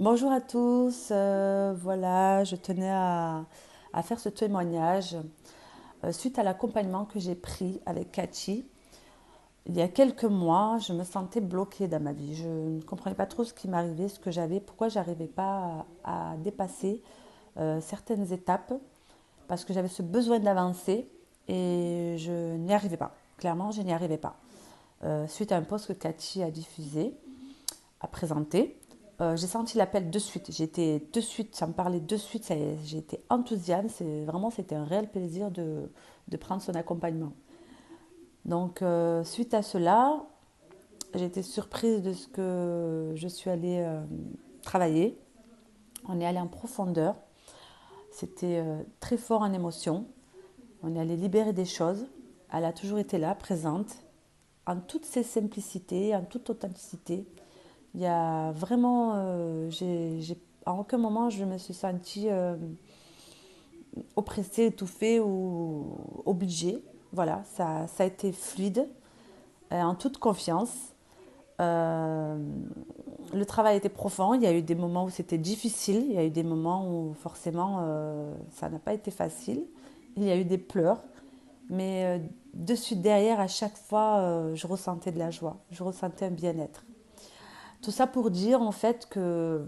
Bonjour à tous, voilà, je tenais à faire ce témoignage suite à l'accompagnement que j'ai pris avec Cathy. Il y a quelques mois, je me sentais bloquée dans ma vie. Je ne comprenais pas trop ce qui m'arrivait, ce que j'avais, pourquoi j'arrivais pas à dépasser certaines étapes, parce que j'avais ce besoin d'avancer et je n'y arrivais pas. Clairement, je n'y arrivais pas. Suite à un post que Cathy a diffusé, à présenter. J'ai senti l'appel de suite. J'étais de suite, ça me parlait de suite, j'ai été enthousiaste. C'était un réel plaisir de prendre son accompagnement. Donc, suite à cela, j'ai été surprise de ce que je suis allée travailler. On est allé en profondeur. C'était très fort en émotion. On est allé libérer des choses. Elle a toujours été là, présente, en toute ses simplicités, en toute authenticité. Il y a vraiment, à aucun moment je me suis sentie oppressée, étouffée ou obligée. Voilà, ça a été fluide, en toute confiance. Euh, le travail était profond. Il y a eu des moments où c'était difficile. Il y a eu des moments où forcément ça n'a pas été facile. Il y a eu des pleurs. Mais dessus, derrière, à chaque fois, je ressentais de la joie. Je ressentais un bien-être. Tout ça pour dire en fait que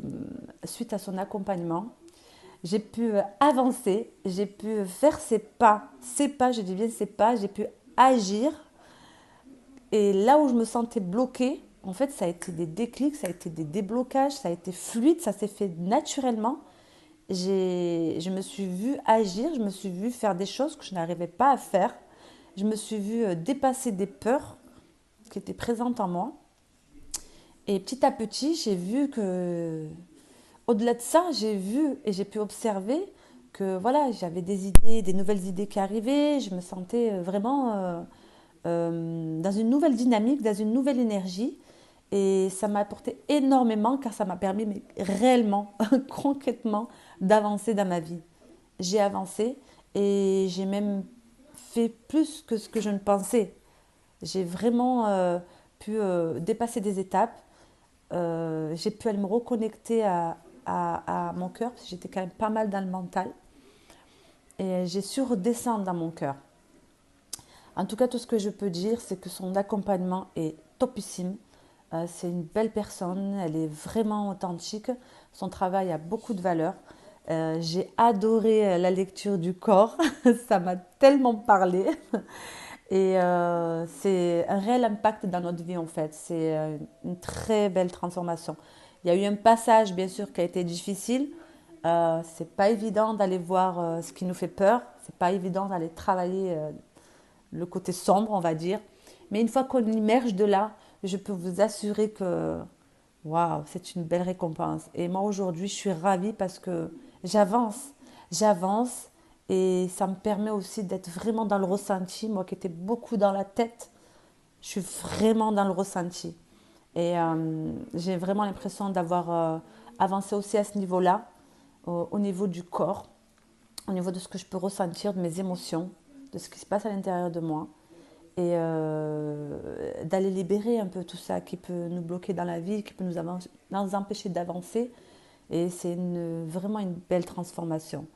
suite à son accompagnement, j'ai pu avancer, j'ai pu faire ces pas, je dis bien ces pas, j'ai pu agir. Et là où je me sentais bloquée, en fait, ça a été des déclics, ça a été des déblocages, ça a été fluide, ça s'est fait naturellement. Je me suis vue agir, je me suis vue faire des choses que je n'arrivais pas à faire. Je me suis vue dépasser des peurs qui étaient présentes en moi. Et petit à petit, j'ai vu que au-delà de ça, j'ai vu et j'ai pu observer que voilà, j'avais des idées, des nouvelles idées qui arrivaient. Je me sentais vraiment dans une nouvelle dynamique, dans une nouvelle énergie. Et ça m'a apporté énormément car ça m'a permis mais réellement, concrètement, d'avancer dans ma vie. J'ai avancé et j'ai même fait plus que ce que je ne pensais. J'ai vraiment pu dépasser des étapes. J'ai pu aller me reconnecter à mon cœur, parce que j'étais quand même pas mal dans le mental. Et j'ai su redescendre dans mon cœur. En tout cas, tout ce que je peux dire, c'est que son accompagnement est topissime. C'est une belle personne, elle est vraiment authentique. Son travail a beaucoup de valeur. J'ai adoré la lecture du corps, ça m'a tellement parlé. Et c'est un réel impact dans notre vie en fait. C'est une très belle transformation. Il y a eu un passage bien sûr qui a été difficile. C'est pas évident d'aller voir ce qui nous fait peur. C'est pas évident d'aller travailler le côté sombre, on va dire. Mais une fois qu'on immerge de là, je peux vous assurer que waouh, c'est une belle récompense. Et moi aujourd'hui, je suis ravie parce que j'avance, j'avance et ça me permet aussi d'être vraiment dans le ressenti. Moi qui étais beaucoup dans la tête, je suis vraiment dans le ressenti. Et j'ai vraiment l'impression d'avoir avancé aussi à ce niveau-là, au niveau du corps, au niveau de ce que je peux ressentir, de mes émotions, de ce qui se passe à l'intérieur de moi et d'aller libérer un peu tout ça qui peut nous bloquer dans la vie, qui peut nous empêcher d'avancer. Et c'est vraiment une belle transformation.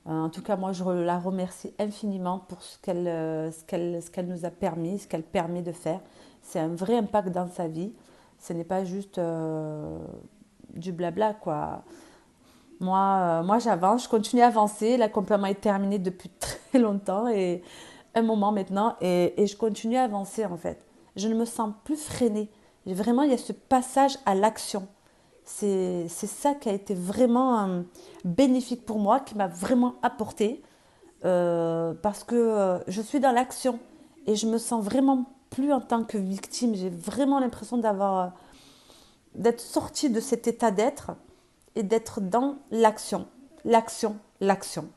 En tout cas, moi, je la remercie infiniment pour ce qu'elle nous a permis, ce qu'elle permet de faire. C'est un vrai impact dans sa vie. Ce n'est pas juste du blabla, quoi. Moi j'avance, je continue à avancer. L'accompagnement est terminé depuis très longtemps et un moment maintenant et je continue à avancer en fait. Je ne me sens plus freinée. Vraiment, il y a ce passage à l'action. C'est ça qui a été vraiment bénéfique pour moi, qui m'a vraiment apporté parce que je suis dans l'action et je me sens vraiment plus en tant que victime. J'ai vraiment l'impression d'être sortie de cet état d'être et d'être dans l'action, l'action, l'action.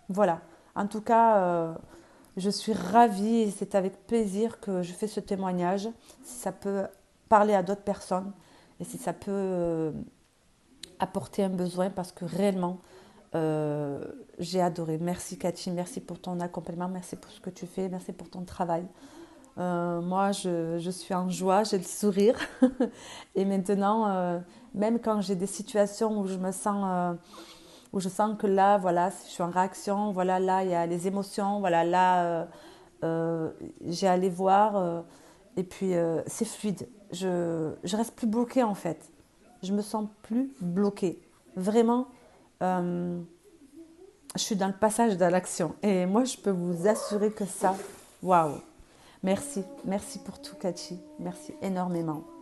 Voilà. En tout cas, je suis ravie et c'est avec plaisir que je fais ce témoignage. Si ça peut parler à d'autres personnes et si ça peut apporter un besoin parce que réellement, euh, j'ai adoré. Merci Cathy, merci pour ton accompagnement, merci pour ce que tu fais, merci pour ton travail. Moi, je suis en joie, j'ai le sourire. Et maintenant, même quand j'ai des situations où je sens que là, voilà, je suis en réaction, voilà, là, il y a les émotions, voilà, là, euh, j'ai à aller voir. Et puis, c'est fluide. Je reste plus bloquée, en fait. Je me sens plus bloquée. Vraiment, euh, je suis dans le passage de l'action. Et moi, je peux vous assurer que ça, waouh. Merci, merci pour tout, Cathy. Merci énormément.